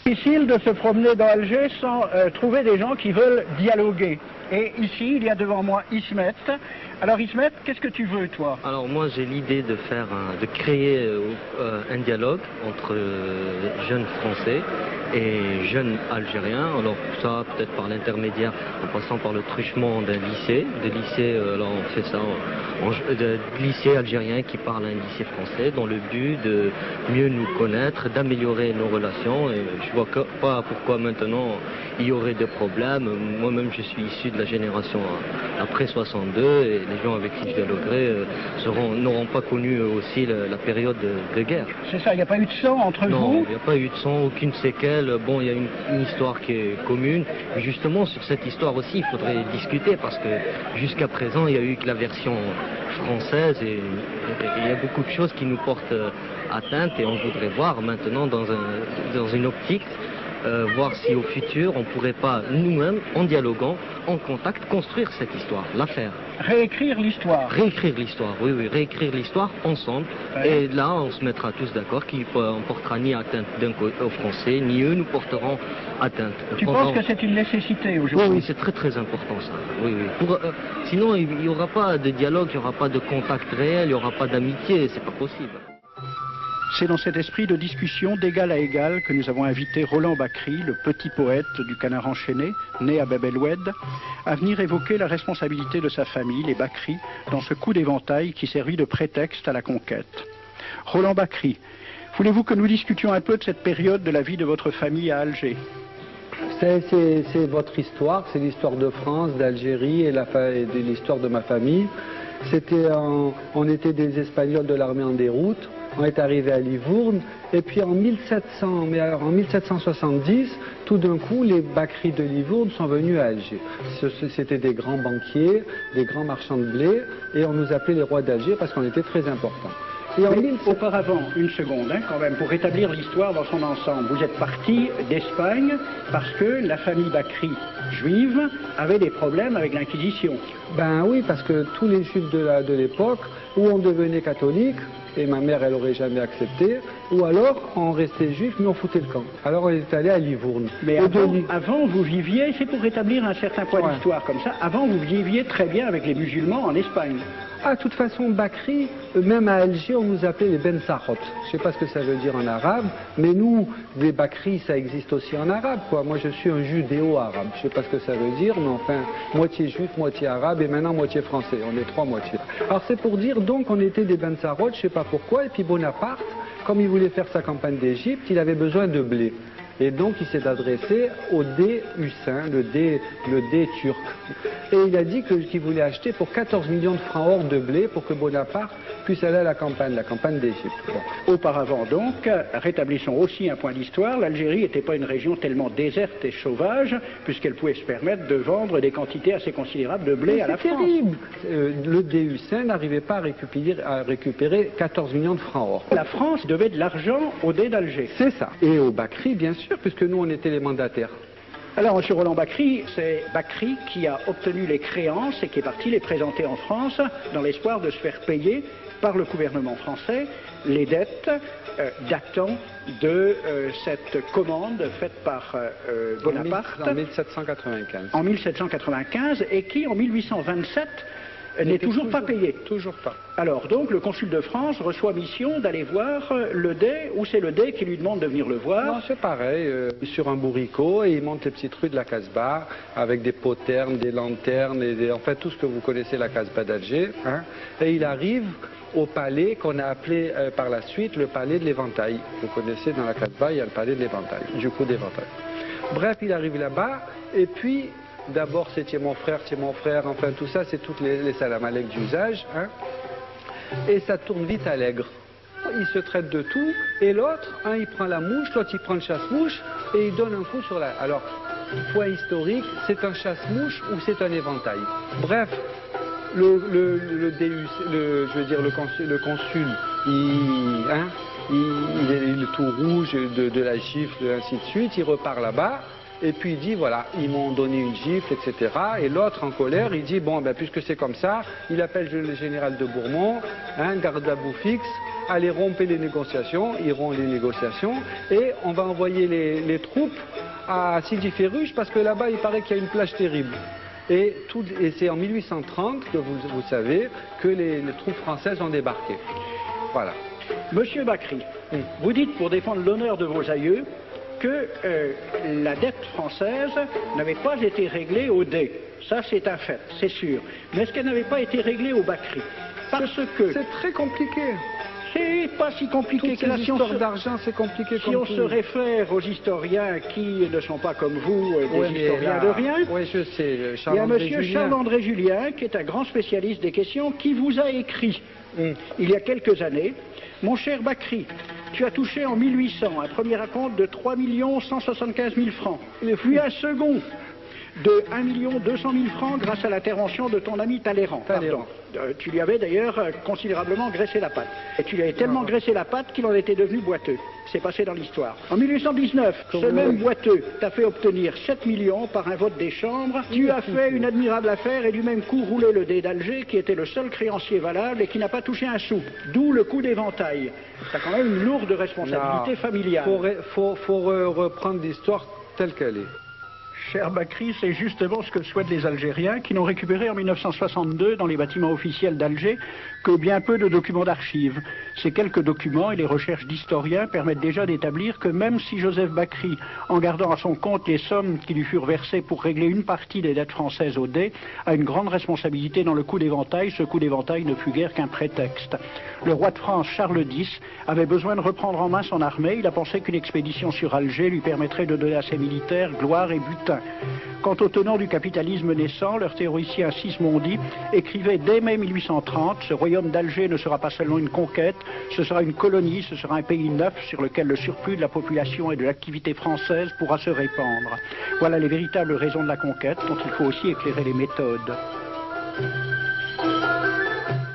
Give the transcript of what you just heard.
Difficile de se promener dans Alger sans trouver des gens qui veulent dialoguer. Et ici, il y a devant moi Ismet. Alors Ismet, qu'est-ce que tu veux, toi? Alors moi, j'ai l'idée de créer un dialogue entre jeunes Français et jeunes Algériens. Alors ça, peut-être par l'intermédiaire, en passant par le truchement d'un lycée. Alors on fait ça de lycée algérien qui parle à un lycée français, dans le but de mieux nous connaître, d'améliorer nos relations. Et je vois pas pourquoi maintenant il y aurait des problèmes. Moi-même, je suis issu de la génération après 62 et les gens avec qui je dialoguerai n'auront pas connu aussi la période de guerre. C'est ça, il n'y a pas eu de sang entre vous? Non, il n'y a pas eu de sang, aucune séquelle. Bon, il y a une histoire qui est commune. Mais justement, sur cette histoire aussi, il faudrait discuter parce que jusqu'à présent, il n'y a eu que la version française et il y a beaucoup de choses qui nous portent atteinte et on voudrait voir maintenant dans une optique voir si au futur on ne pourrait pas nous-mêmes, en dialoguant, en contact, construire cette histoire, la faire. Réécrire l'histoire. Réécrire l'histoire, oui, réécrire l'histoire ensemble. Ouais. Et là, on se mettra tous d'accord qu'on ne portera ni atteinte aux Français, ni eux nous porteront atteinte. Tu penses que c'est une nécessité aujourd'hui? Oui, c'est très très important ça. Oui. Sinon, il n'y aura pas de dialogue, il n'y aura pas de contact réel, il n'y aura pas d'amitié, c'est pas possible. C'est dans cet esprit de discussion d'égal à égal que nous avons invité Roland Bakri, le petit poète du Canard enchaîné, né à Bab el-Oued, à venir évoquer la responsabilité de sa famille, les Bakri, dans ce coup d'éventail qui servit de prétexte à la conquête. Roland Bakri, voulez-vous que nous discutions un peu de cette période de la vie de votre famille à Alger? C'est votre histoire, c'est l'histoire de France, d'Algérie et de l'histoire de ma famille. On était des Espagnols de l'armée en déroute. On est arrivé à Livourne, et puis en 1770, tout d'un coup, les Bakri de Livourne sont venus à Alger. C'était des grands banquiers, des grands marchands de blé, et on nous appelait les rois d'Alger parce qu'on était très importants. Auparavant, une seconde, quand même, pour rétablir l'histoire dans son ensemble, vous êtes parti d'Espagne parce que la famille Bakri juive avait des problèmes avec l'Inquisition. Ben oui, parce que tous les juifs de l'époque, où on devenait catholique, et ma mère, elle n'aurait jamais accepté, ou alors on restait juif, mais on foutait le camp. Alors on est allé à Livourne. Mais avant vous viviez, c'est pour rétablir un certain point d'histoire comme ça, avant vous viviez très bien avec les musulmans en Espagne. Ah, de toute façon, Bakri, même à Alger, on nous appelait les Ben Sahot. Je ne sais pas ce que ça veut dire en arabe, mais nous, les Bakri, ça existe aussi en arabe, quoi. Moi, je suis un judéo-arabe. Je ne sais pas ce que ça veut dire, mais enfin, moitié juif, moitié arabe, et maintenant moitié français. On est trois moitiés. Alors, c'est pour dire, donc, on était des Ben Sahot, je ne sais pas pourquoi, et puis Bonaparte, comme il voulait faire sa campagne d'Égypte, il avait besoin de blé. Et donc il s'est adressé au dé hussin, le dé turc. Et il a dit qu'il voulait acheter pour 14 millions de francs or de blé pour que Bonaparte puisse aller à la campagne d'Égypte. Bon. Auparavant donc, rétablissons aussi un point d'histoire, l'Algérie n'était pas une région tellement déserte et sauvage, puisqu'elle pouvait se permettre de vendre des quantités assez considérables de blé à la France. C'est terrible. Le dé hussin n'arrivait pas à récupérer 14 millions de francs or. La France devait de l'argent au dé d'Alger. C'est ça. Et au Bakri, bien sûr, puisque nous, on était les mandataires. Alors, M. Roland Bakri, c'est Bakri qui a obtenu les créances et qui est parti les présenter en France dans l'espoir de se faire payer par le gouvernement français les dettes datant de cette commande faite par Bonaparte en 1795. En 1795 et qui, en 1827, n'est toujours pas payé. Toujours pas. Alors donc le consul de France reçoit mission d'aller voir le Dey, ou c'est le Dey qui lui demande de venir le voir? Non, c'est pareil, sur un bourricot, et il monte les petites rues de la Casbah avec des poternes, des lanternes, en fait tout ce que vous connaissez la Casbah d'Alger. Hein, et il arrive au palais qu'on a appelé par la suite le palais de l'Éventail. Vous connaissez, dans la Casbah, il y a le palais de l'Éventail, du coup d'Éventail. Bref, il arrive là-bas, et puis d'abord c'est tiens mon frère, enfin tout ça, c'est toutes les salam alek d'usage, hein, et ça tourne vite à l'aigre. Il se traite de tout, et l'autre, il prend la mouche, l'autre il prend le chasse-mouche, et il donne un coup sur la... Alors, point historique, c'est un chasse-mouche ou c'est un éventail? Bref, le consul, il est tout rouge de la gifle, ainsi de suite, il repart là-bas. Et puis il dit, voilà, ils m'ont donné une gifle, etc. Et l'autre, en colère, il dit, bon, ben, puisque c'est comme ça, il appelle le général de Bourmont, garde à bout fixe, allez rompre les négociations, ils rompent les négociations, et on va envoyer les troupes à Sidi Ferruch parce que là-bas, il paraît qu'il y a une plage terrible. Et c'est en 1830 que vous savez que les troupes françaises ont débarqué. Voilà. Monsieur Bakri, vous dites pour défendre l'honneur de vos aïeux que la dette française n'avait pas été réglée au dé. Ça, c'est un fait, c'est sûr. Mais est-ce qu'elle n'avait pas été réglée au Bakri? Parce que... C'est très compliqué. C'est pas si compliqué que la histoire d'argent, c'est compliqué si on se réfère aux historiens qui ne sont pas comme vous, des historiens de rien, oui, je sais, il y a monsieur Charles-André Julien, qui est un grand spécialiste des questions, qui vous a écrit, il y a quelques années, « Mon cher Bakri, tu as touché en 1800 un premier acompte de 3 175 000 francs, puis un second de 1 200 000 francs grâce à l'intervention de ton ami Talleyrand. Tu lui avais d'ailleurs considérablement graissé la patte. Et tu lui avais tellement graissé la patte qu'il en était devenu boiteux. C'est passé dans l'histoire. En 1819, ce même boiteux t'a fait obtenir 7 millions par un vote des chambres. Tu as fait une admirable affaire et du même coup roulé le dé d'Alger, qui était le seul créancier valable et qui n'a pas touché un sou. D'où le coup d'éventail. Tu as quand même une lourde responsabilité familiale. Faut reprendre l'histoire telle qu'elle est. Cher Bakri, c'est justement ce que souhaitent les Algériens qui n'ont récupéré en 1962 dans les bâtiments officiels d'Alger que bien peu de documents d'archives. Ces quelques documents et les recherches d'historiens permettent déjà d'établir que même si Joseph Bakri, en gardant à son compte les sommes qui lui furent versées pour régler une partie des dettes françaises au dé, a une grande responsabilité dans le coup d'éventail, ce coup d'éventail ne fut guère qu'un prétexte. Le roi de France, Charles X, avait besoin de reprendre en main son armée. Il a pensé qu'une expédition sur Alger lui permettrait de donner à ses militaires gloire et butin. Quant aux tenants du capitalisme naissant, leur théoricien Sismondi écrivait dès mai 1830 « Ce royaume d'Alger ne sera pas seulement une conquête, ce sera une colonie, ce sera un pays neuf sur lequel le surplus de la population et de l'activité française pourra se répandre. » Voilà les véritables raisons de la conquête dont il faut aussi éclairer les méthodes.